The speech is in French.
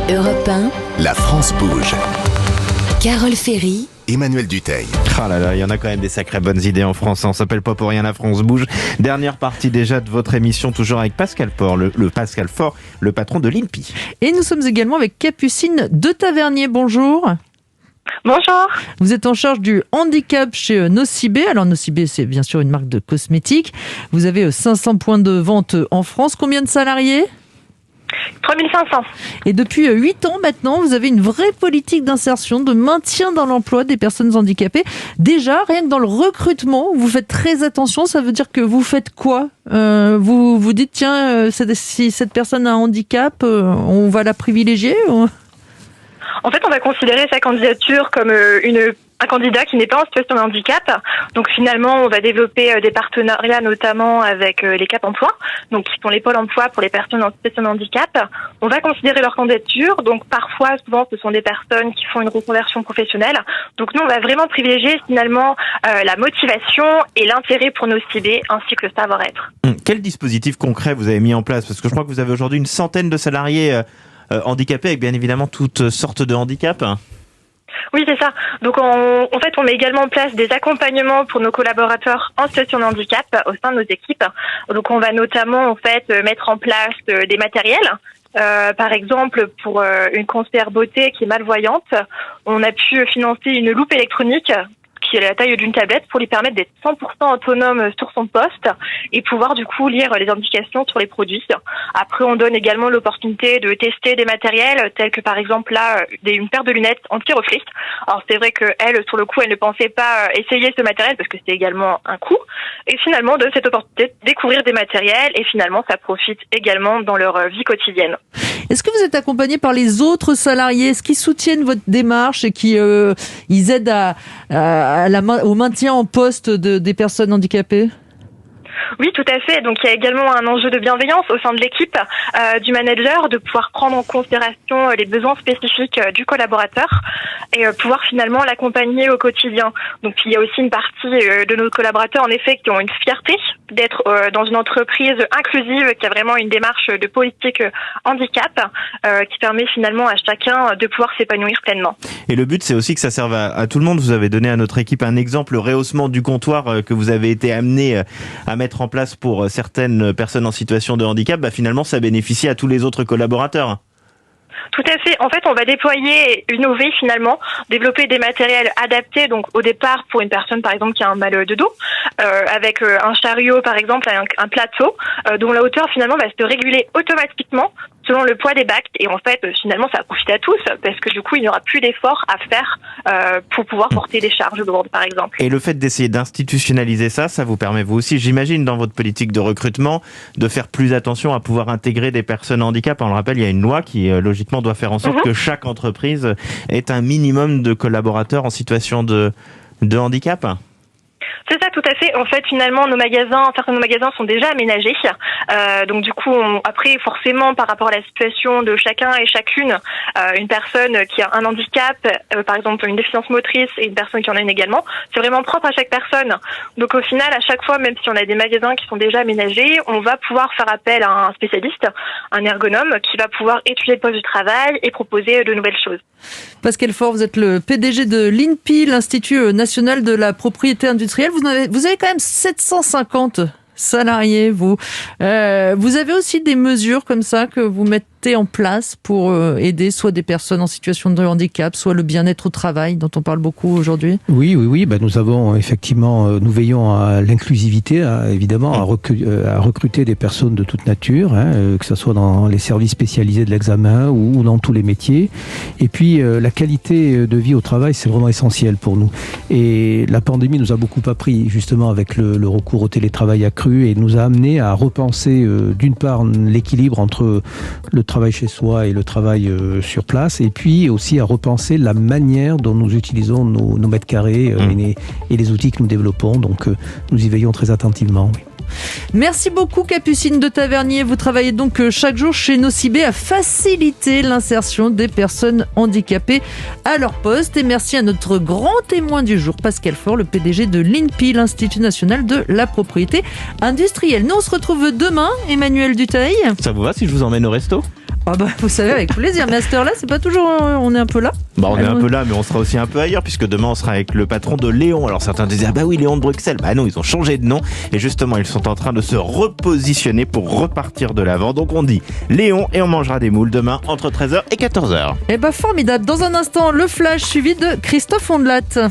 Europe 1, La France bouge. Carole Ferry, Emmanuel Dutheil. Ah là là, il y en a quand même des sacrées bonnes idées en France. On s'appelle pas pour rien La France bouge. Dernière partie déjà de votre émission, toujours avec Pascal Faure, Pascal Faure, le patron de l'INPI. Et nous sommes également avec Capucine de Tavernier. Bonjour. Bonjour. Vous êtes en charge du handicap chez Nocibé. Alors Nocibé, c'est bien sûr une marque de cosmétiques. Vous avez 500 points de vente en France. Combien de salariés ? 3500. Et depuis 8 ans maintenant, vous avez une vraie politique d'insertion, de maintien dans l'emploi des personnes handicapées. Déjà, rien que dans le recrutement, vous faites très attention. Ça veut dire que vous faites quoi ? Vous vous dites, tiens, si cette personne a un handicap, on va la privilégier ou... En fait, on va considérer sa candidature comme un candidat qui n'est pas en situation de handicap. Donc finalement, on va développer des partenariats notamment avec les Cap Emploi, donc qui sont les pôles emploi pour les personnes en situation de handicap. On va considérer leur candidature. Donc parfois, souvent, ce sont des personnes qui font une reconversion professionnelle. Donc nous, on va vraiment privilégier finalement la motivation et l'intérêt pour nos ciblés ainsi que le savoir-être. Quel dispositif concret vous avez mis en place ? Parce que je crois que vous avez aujourd'hui une centaine de salariés handicapés avec bien évidemment toutes sortes de handicaps. Oui, c'est ça. Donc, en fait, on met également en place des accompagnements pour nos collaborateurs en situation de handicap au sein de nos équipes. Donc, on va notamment, en fait, mettre en place des matériels. Par exemple, pour une conseillère beauté qui est malvoyante, on a pu financer une loupe électronique qui est la taille d'une tablette pour lui permettre d'être 100% autonome sur son poste et pouvoir du coup lire les indications sur les produits. Après, on donne également l'opportunité de tester des matériels tels que par exemple là une paire de lunettes anti-reflet. Alors c'est vrai qu'elle, sur le coup, elle ne pensait pas essayer ce matériel parce que c'est également un coût. Et finalement, on donne cette opportunité de découvrir des matériels et finalement, ça profite également dans leur vie quotidienne. Est-ce que vous êtes accompagné par les autres salariés ? Est-ce qu'ils soutiennent votre démarche et qui ils aident au maintien en poste des personnes handicapées ? Oui, tout à fait. Donc, il y a également un enjeu de bienveillance au sein de l'équipe du manager, de pouvoir prendre en considération les besoins spécifiques du collaborateur et pouvoir finalement l'accompagner au quotidien. Donc, il y a aussi une partie de nos collaborateurs, en effet, qui ont une fierté d'être dans une entreprise inclusive qui a vraiment une démarche de politique handicap qui permet finalement à chacun de pouvoir s'épanouir pleinement. Et le but, c'est aussi que ça serve à tout le monde. Vous avez donné à notre équipe un exemple, le rehaussement du comptoir que vous avez été amené à mettre en place pour certaines personnes en situation de handicap. Finalement, ça bénéficie à tous les autres collaborateurs. Tout à fait. En fait, on va déployer, innover finalement, développer des matériels adaptés. Donc, au départ, pour une personne, par exemple, qui a un mal de dos, avec un chariot, par exemple, un plateau, dont la hauteur, finalement, va se réguler automatiquement selon le poids des bacs. Et en fait, finalement, ça profite à tous parce que du coup, il n'y aura plus d'efforts à faire pour pouvoir porter des charges lourdes, par exemple. Et le fait d'essayer d'institutionnaliser ça vous permet, vous aussi, j'imagine, dans votre politique de recrutement, de faire plus attention à pouvoir intégrer des personnes handicap. On le rappelle, il y a une loi qui, logiquement, doit faire en sorte que chaque entreprise ait un minimum de collaborateurs en situation de handicap. C'est ça, tout à fait. En fait, finalement, certains de nos magasins sont déjà aménagés. Donc, du coup, après, forcément, par rapport à la situation de chacun et chacune, une personne qui a un handicap, par exemple, une déficience motrice et une personne qui en a une également, c'est vraiment propre à chaque personne. Donc, au final, à chaque fois, même si on a des magasins qui sont déjà aménagés, on va pouvoir faire appel à un spécialiste, un ergonome, qui va pouvoir étudier le poste du travail et proposer de nouvelles choses. Pascal Faure, vous êtes le PDG de l'INPI, l'Institut national de la propriété industrielle. Vous avez quand même 750 salariés, vous. Vous avez aussi des mesures comme ça que vous mettez en place pour aider soit des personnes en situation de handicap, soit le bien-être au travail, dont on parle beaucoup aujourd'hui. Oui. Nous avons effectivement, nous veillons à l'inclusivité, évidemment, à recruter des personnes de toute nature, que ce soit dans les services spécialisés de l'examen ou dans tous les métiers. Et puis, la qualité de vie au travail, c'est vraiment essentiel pour nous. Et la pandémie nous a beaucoup appris, justement, avec le recours au télétravail accru et nous a amené à repenser, d'une part, l'équilibre entre le travail chez soi et le travail sur place, et puis aussi à repenser la manière dont nous utilisons nos mètres carrés et les outils que nous développons. Donc, nous y veillons très attentivement. Oui. Merci beaucoup Capucine de Tavernier. Vous travaillez donc chaque jour chez Nocibé à faciliter l'insertion des personnes handicapées à leur poste. Et merci à notre grand témoin du jour, Pascal Faure, le PDG de l'INPI, l'Institut national de la propriété industrielle. Nous on se retrouve demain, Emmanuel Dutheil. Ça vous va si je vous emmène au resto ? Ah bah, vous savez, avec plaisir. Mais à cette heure-là, c'est pas toujours... on est un peu là. Bah, on est un peu là, mais on sera aussi un peu ailleurs, puisque demain, on sera avec le patron de Léon. Alors, certains disaient, ah bah oui, Léon de Bruxelles. Bah non, ils ont changé de nom. Et justement, ils sont en train de se repositionner pour repartir de l'avant. Donc, on dit Léon et on mangera des moules demain entre 13h et 14h. Eh bah, formidable. Dans un instant, le flash suivi de Christophe Ondelat.